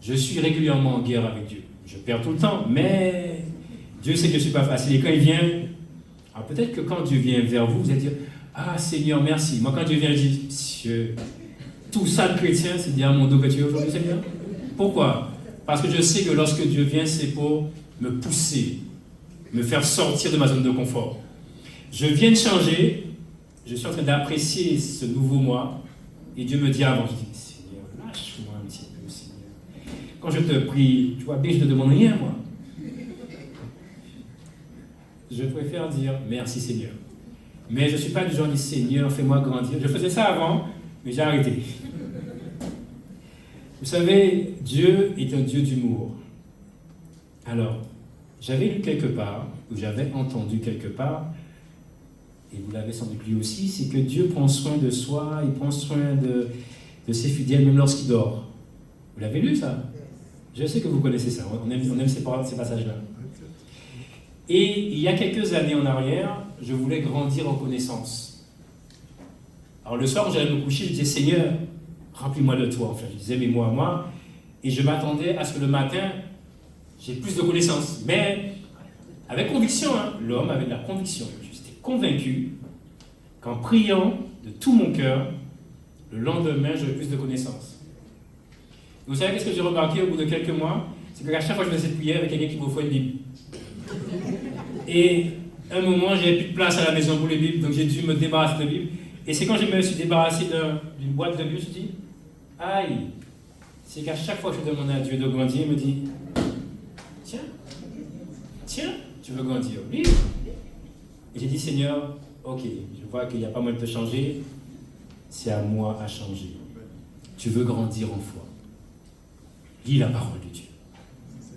Je suis régulièrement en guerre avec Dieu. Je perds tout le temps, mais Dieu sait que je ne suis pas facile. Et quand il vient, alors peut-être que quand Dieu vient vers vous, vous allez dire, ah Seigneur, merci. Moi, quand Dieu vient, je dis, Monsieur, tout ça de chrétien, c'est dire mon dos que tu es aujourd'hui, Seigneur. Pourquoi? Parce que je sais que lorsque Dieu vient, c'est pour me pousser, me faire sortir de ma zone de confort. Je viens de changer, je suis en train d'apprécier ce nouveau moi, et Dieu me dit avant, je dis, Seigneur, lâche-moi un petit peu, Seigneur. Quand je te prie, tu vois bien, je ne te demande rien, moi. Je préfère dire merci, Seigneur. Mais je ne suis pas du genre de Seigneur, fais-moi grandir. Je faisais ça avant, mais j'ai arrêté. Vous savez, Dieu est un Dieu d'humour. Alors, j'avais lu quelque part, ou j'avais entendu quelque part, et vous l'avez sans doute lu aussi, c'est que Dieu prend soin de soi, il prend soin de ses fidèles, même lorsqu'il dort. Vous l'avez lu, ça? Je sais que vous connaissez ça, on aime ces passages-là. Et il y a quelques années en arrière, je voulais grandir en connaissance. Alors le soir, quand j'allais me coucher, je disais, Seigneur, remplis-moi de toi. Enfin, je disais, mais moi. Et je m'attendais à ce que le matin, j'ai plus de connaissances. Mais avec conviction, hein, l'homme avait de la conviction. J'étais convaincu qu'en priant de tout mon cœur, le lendemain, j'aurais plus de connaissances. Et vous savez qu'est-ce que j'ai remarqué au bout de quelques mois? C'est qu'à chaque fois que je faisais cette prière, il y avait quelqu'un qui m'offrait une Bible. Et à un moment, j'avais plus de place à la maison pour les Bibles, donc j'ai dû me débarrasser de Bibles. Et c'est quand je me suis débarrassé d'une boîte de Bibles, je me suis dit, aïe, c'est qu'à chaque fois que je demande à Dieu de grandir, il me dit, tiens, tu veux grandir, lis. Et j'ai dit, Seigneur, ok, je vois qu'il n'y a pas moyen de te changer, c'est à moi à changer. Tu veux grandir en foi. Lis la parole de Dieu.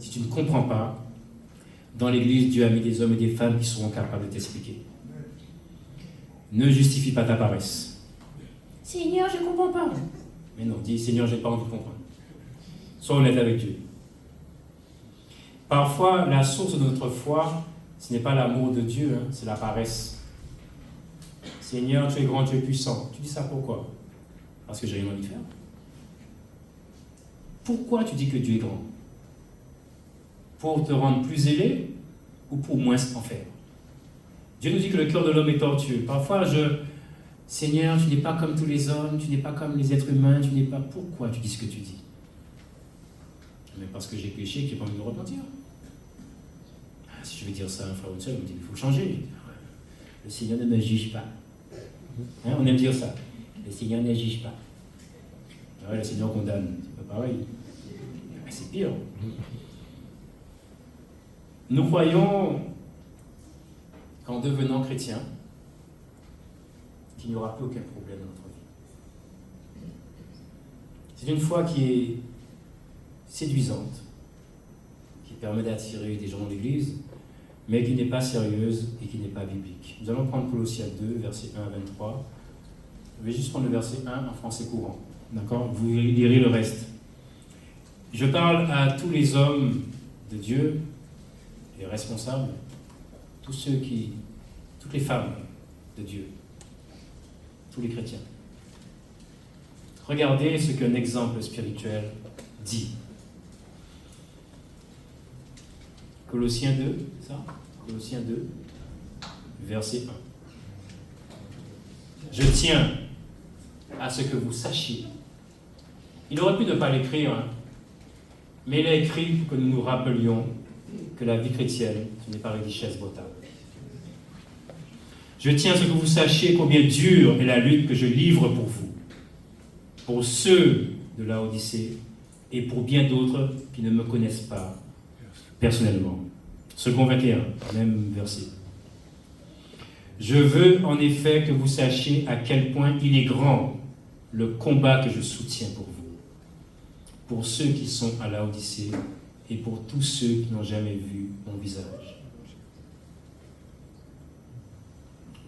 Si tu ne comprends pas, dans l'Église, Dieu a mis des hommes et des femmes qui seront capables de t'expliquer. Ne justifie pas ta paresse. Seigneur, je ne comprends pas. Mais non, dis, Seigneur, je n'ai pas envie de comprendre. Sois honnête avec Dieu. Parfois, la source de notre foi, ce n'est pas l'amour de Dieu, hein, c'est la paresse. Seigneur, tu es grand, tu es puissant. Tu dis ça pourquoi? Parce que j'ai rien envie de faire. Pourquoi tu dis que Dieu est grand? pour te rendre plus zélé ou pour moins en faire. Dieu nous dit que le cœur de l'homme est tortueux. Parfois, Seigneur, tu n'es pas comme tous les hommes, tu n'es pas comme les êtres humains, tu n'es pas... Pourquoi tu dis ce que tu dis? Mais parce que j'ai péché, qui n'a pas envie de me repentir. Si je vais dire ça à un frère ou une sœur, il me dit, il faut changer. Le Seigneur ne me juge pas. Hein, on aime dire ça. Le Seigneur ne juge pas. Ah ouais, le Seigneur condamne. C'est pas pareil. Mais c'est pire. Nous croyons qu'en devenant chrétien, qu'il n'y aura plus aucun problème dans notre vie. C'est une foi qui est séduisante, qui permet d'attirer des gens dans l'Église, mais qui n'est pas sérieuse et qui n'est pas biblique. Nous allons prendre Colossiens 2, versets 1 à 23. Je vais juste prendre le verset 1 en français courant. D'accord? Vous lirez le reste. Je parle à tous les hommes de Dieu, les responsables, toutes les femmes de Dieu, tous les chrétiens. Regardez ce qu'un exemple spirituel dit. Colossiens 2, c'est ça? Colossiens 2, verset 1. Je tiens à ce que vous sachiez. Il aurait pu ne pas l'écrire, hein, mais il a écrit pour que nous nous rappelions que la vie chrétienne, ce n'est pas une richesse potable. Je tiens à ce que vous sachiez combien dure est la lutte que je livre pour vous, pour ceux de Laodicée et pour bien d'autres qui ne me connaissent pas personnellement. Second 21, même verset. Je veux en effet que vous sachiez à quel point il est grand le combat que je soutiens pour vous, pour ceux qui sont à Laodicée et pour tous ceux qui n'ont jamais vu mon visage.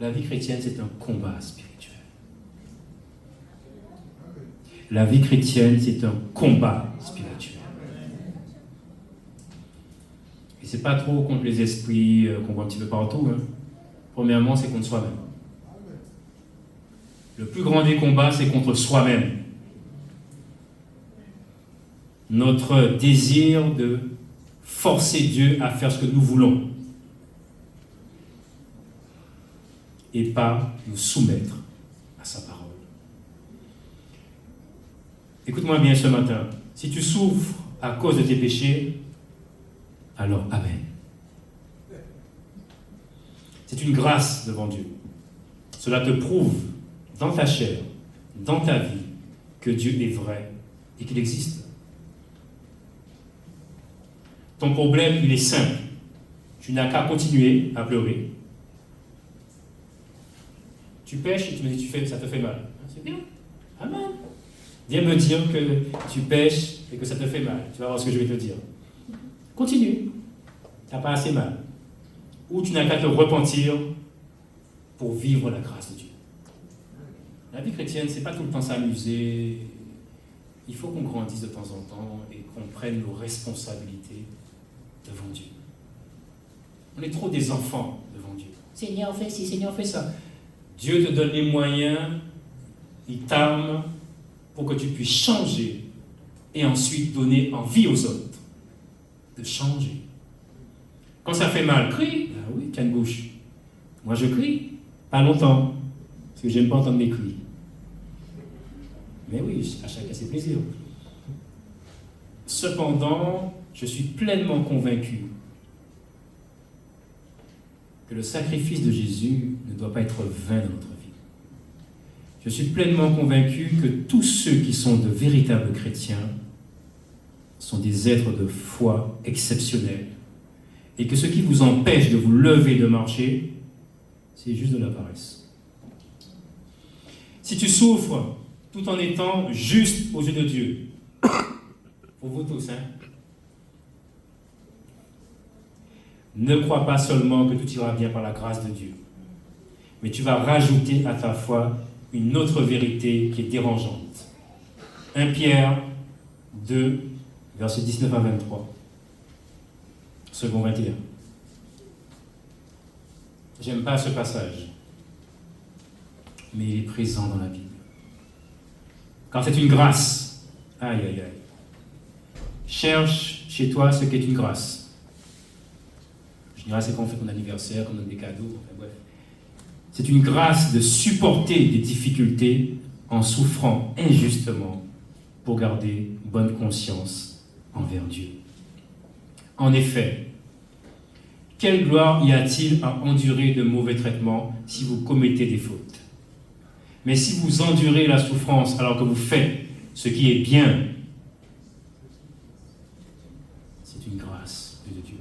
La vie chrétienne, c'est un combat spirituel. La vie chrétienne, c'est un combat spirituel. Et c'est pas trop contre les esprits qu'on voit un petit peu partout. Hein. Premièrement, c'est contre soi-même. Le plus grand des combats, c'est contre soi-même. Notre désir de forcer Dieu à faire ce que nous voulons. Et pas nous soumettre à sa parole. Écoute-moi bien ce matin. Si tu souffres à cause de tes péchés, alors Amen. C'est une grâce devant Dieu. Cela te prouve dans ta chair, dans ta vie, que Dieu est vrai et qu'il existe. Ton problème, il est simple. Tu n'as qu'à continuer à pleurer. Tu pêches et tu me dis, ça te fait mal. C'est bien. Amen. Viens me dire que tu pêches et que ça te fait mal. Tu vas voir ce que je vais te dire. Continue. Tu n'as pas assez mal. Ou tu n'as qu'à te repentir pour vivre la grâce de Dieu. La vie chrétienne, ce n'est pas tout le temps s'amuser. Il faut qu'on grandisse de temps en temps et qu'on prenne nos responsabilités devant Dieu. On est trop des enfants devant Dieu. Seigneur, fais ci, Seigneur, fais ça. Dieu te donne les moyens, il t'arme pour que tu puisses changer et ensuite donner envie aux autres de changer. Quand ça fait mal, crie. Ah oui, tiens une bouche. Moi je crie, pas longtemps, parce que j'aime pas entendre mes cris. Mais oui, à chacun ses plaisirs. Cependant, je suis pleinement convaincu que le sacrifice de Jésus ne doit pas être vain dans notre vie. Je suis pleinement convaincu que tous ceux qui sont de véritables chrétiens sont des êtres de foi exceptionnels et que ce qui vous empêche de vous lever et de marcher, c'est juste de la paresse. Si tu souffres tout en étant juste aux yeux de Dieu, pour vous tous, hein, ne crois pas seulement que tout ira bien par la grâce de Dieu, mais tu vas rajouter à ta foi une autre vérité qui est dérangeante. 1 Pierre 2, versets 19 à 23. Second 21. J'aime pas ce passage, mais il est présent dans la Bible. Car c'est une grâce. Aïe, aïe, aïe. Cherche chez toi ce qu'est une grâce. C'est quand on fait ton anniversaire, qu'on donne des cadeaux, enfin bref. C'est une grâce de supporter des difficultés en souffrant injustement pour garder bonne conscience envers Dieu. En effet, quelle gloire y a-t-il à endurer de mauvais traitements si vous commettez des fautes? Mais si vous endurez la souffrance alors que vous faites ce qui est bien, c'est une grâce de Dieu.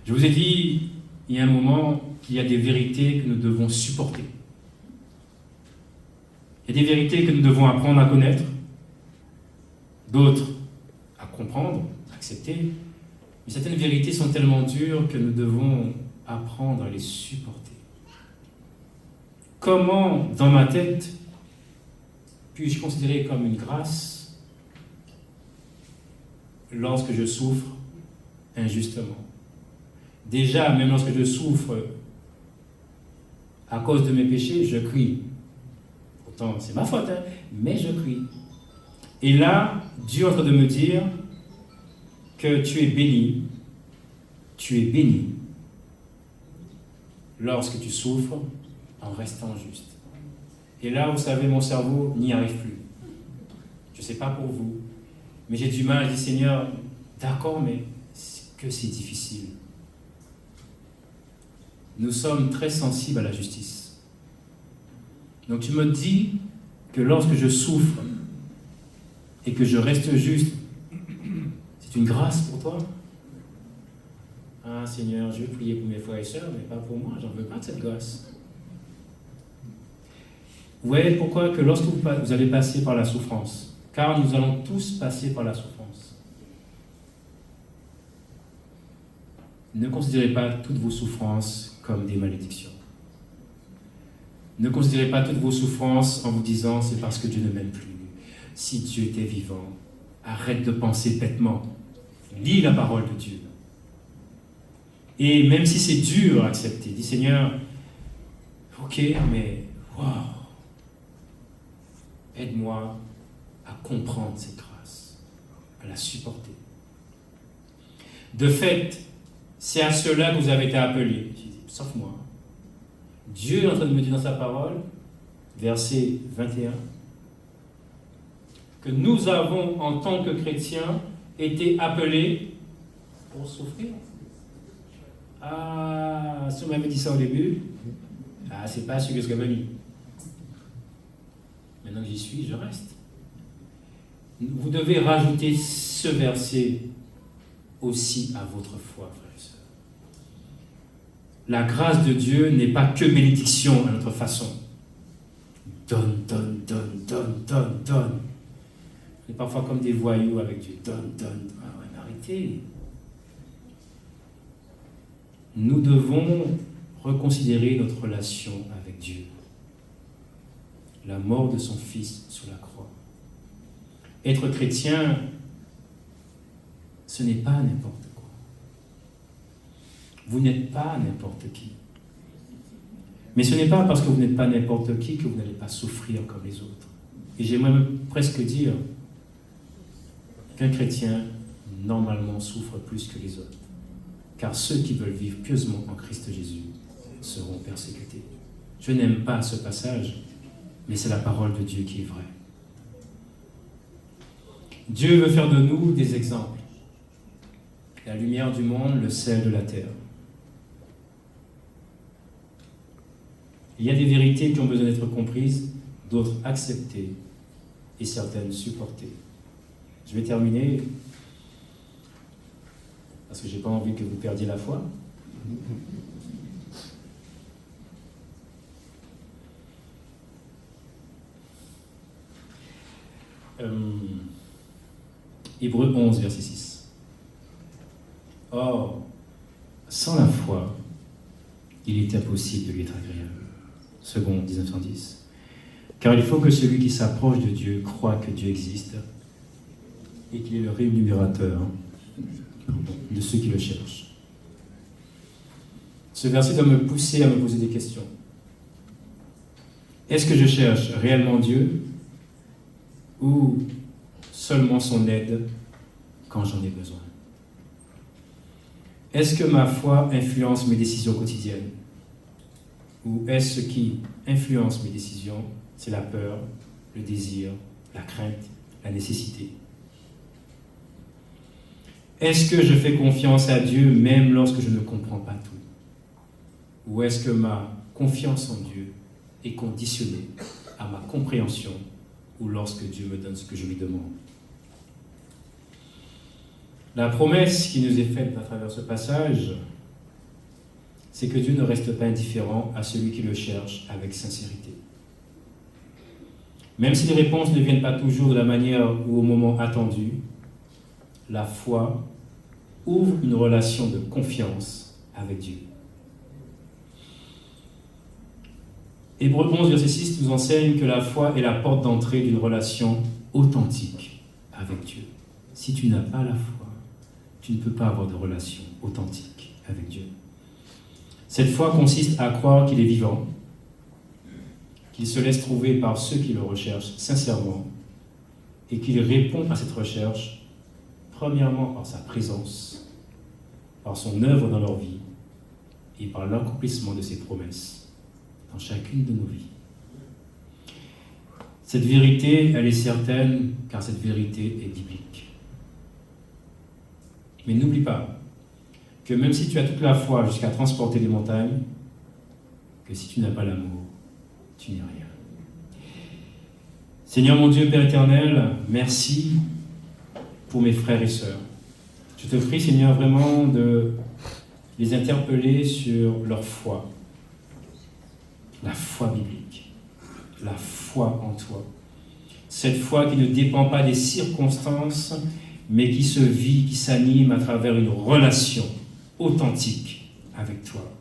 Je vous ai dit, il y a un moment qu'il y a des vérités que nous devons supporter. Il y a des vérités que nous devons apprendre à connaître, d'autres à comprendre, accepter. Mais certaines vérités sont tellement dures que nous devons apprendre à les supporter. Comment, dans ma tête, puis-je considérer comme une grâce lorsque je souffre injustement? Déjà, même lorsque je souffre à cause de mes péchés, je crie. Pourtant, c'est ma faute, hein, mais je crie. Et là, Dieu est en train de me dire que tu es béni lorsque tu souffres en restant juste. Et là, vous savez, mon cerveau n'y arrive plus. Je ne sais pas pour vous, mais j'ai du mal. Je dis, Seigneur, d'accord, mais que c'est difficile. Nous sommes très sensibles à la justice. Donc tu me dis que lorsque je souffre et que je reste juste, c'est une grâce pour toi? Ah Seigneur, je veux prier pour mes frères et sœurs, mais pas pour moi, j'en veux pas de cette grâce. Vous voyez pourquoi que lorsque vous allez passer par la souffrance, car nous allons tous passer par la souffrance, ne considérez pas toutes vos souffrances comme des malédictions. Ne considérez pas toutes vos souffrances en vous disant c'est parce que Dieu ne m'aime plus. Si Dieu était vivant, arrête de penser bêtement. Lis la parole de Dieu. Et même si c'est dur à accepter, dis Seigneur, ok, mais waouh, aide-moi à comprendre cette grâce, à la supporter. De fait, c'est à cela que vous avez été appelés. J'ai dit, sauf moi. Dieu est en train de me dire dans sa parole, verset 21, que nous avons, en tant que chrétiens, été appelés pour souffrir. Ah, si on m'avait dit ça au début, c'est pas ce que je venu. Maintenant que j'y suis, je reste. Vous devez rajouter ce verset aussi à votre foi, frères et sœurs. La grâce de Dieu n'est pas que bénédiction à notre façon. Donne, donne, donne, donne, donne, donne. On est parfois comme des voyous avec Dieu. Donne, donne. Ah ouais, arrêtez. Nous devons reconsidérer notre relation avec Dieu. La mort de son Fils sur la croix. Être chrétien, ce n'est pas n'importe quoi. Vous n'êtes pas n'importe qui. Mais ce n'est pas parce que vous n'êtes pas n'importe qui que vous n'allez pas souffrir comme les autres. Et j'aimerais même presque dire qu'un chrétien, normalement, souffre plus que les autres. Car ceux qui veulent vivre pieusement en Christ Jésus seront persécutés. Je n'aime pas ce passage, mais c'est la parole de Dieu qui est vraie. Dieu veut faire de nous des exemples. La lumière du monde, le sel de la terre. Il y a des vérités qui ont besoin d'être comprises, d'autres acceptées et certaines supportées. Je vais terminer parce que je n'ai pas envie que vous perdiez la foi. Hébreux 11, verset 6. Or, sans la foi, il est impossible de lui être agréable. Second 1910. Car il faut que celui qui s'approche de Dieu croit que Dieu existe et qu'il est le rémunérateur de ceux qui le cherchent. Ce verset doit me pousser à me poser des questions. Est-ce que je cherche réellement Dieu ou seulement son aide quand j'en ai besoin? Est-ce que ma foi influence mes décisions quotidiennes? Ou est-ce ce qui influence mes décisions, c'est la peur, le désir, la crainte, la nécessité? Est-ce que je fais confiance à Dieu même lorsque je ne comprends pas tout? Ou est-ce que ma confiance en Dieu est conditionnée à ma compréhension ou lorsque Dieu me donne ce que je lui demande? La promesse qui nous est faite à travers ce passage, c'est que Dieu ne reste pas indifférent à celui qui le cherche avec sincérité. Même si les réponses ne viennent pas toujours de la manière ou au moment attendu, la foi ouvre une relation de confiance avec Dieu. Hébreux 11, verset 6 nous enseigne que la foi est la porte d'entrée d'une relation authentique avec Dieu. Si tu n'as pas la foi, tu ne peux pas avoir de relation authentique avec Dieu. Cette foi consiste à croire qu'il est vivant, qu'il se laisse trouver par ceux qui le recherchent sincèrement et qu'il répond à cette recherche, premièrement par sa présence, par son œuvre dans leur vie et par l'accomplissement de ses promesses dans chacune de nos vies. Cette vérité, elle est certaine car cette vérité est biblique. Mais n'oublie pas que même si tu as toute la foi jusqu'à transporter des montagnes, que si tu n'as pas l'amour, tu n'es rien. Seigneur mon Dieu, Père éternel, merci pour mes frères et sœurs. Je te prie, Seigneur, vraiment de les interpeller sur leur foi. La foi biblique. La foi en toi. Cette foi qui ne dépend pas des circonstances, mais qui se vit, qui s'anime à travers une relation authentique avec toi.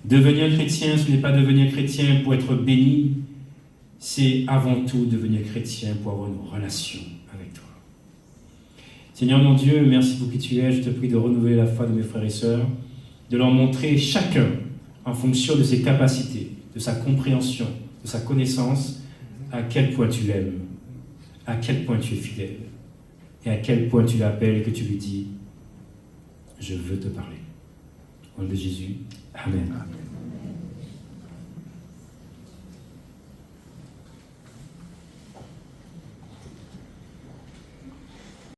Devenir chrétien, ce n'est pas devenir chrétien pour être béni, c'est avant tout devenir chrétien pour avoir une relation avec toi. Seigneur mon Dieu, merci pour qui tu es. Je te prie de renouveler la foi de mes frères et sœurs, de leur montrer chacun, en fonction de ses capacités, de sa compréhension, de sa connaissance, à quel point tu l'aimes, à quel point tu es fidèle, et à quel point tu l'appelles et que tu lui dis « Je veux te parler ». Au nom de Jésus, Amen. Amen.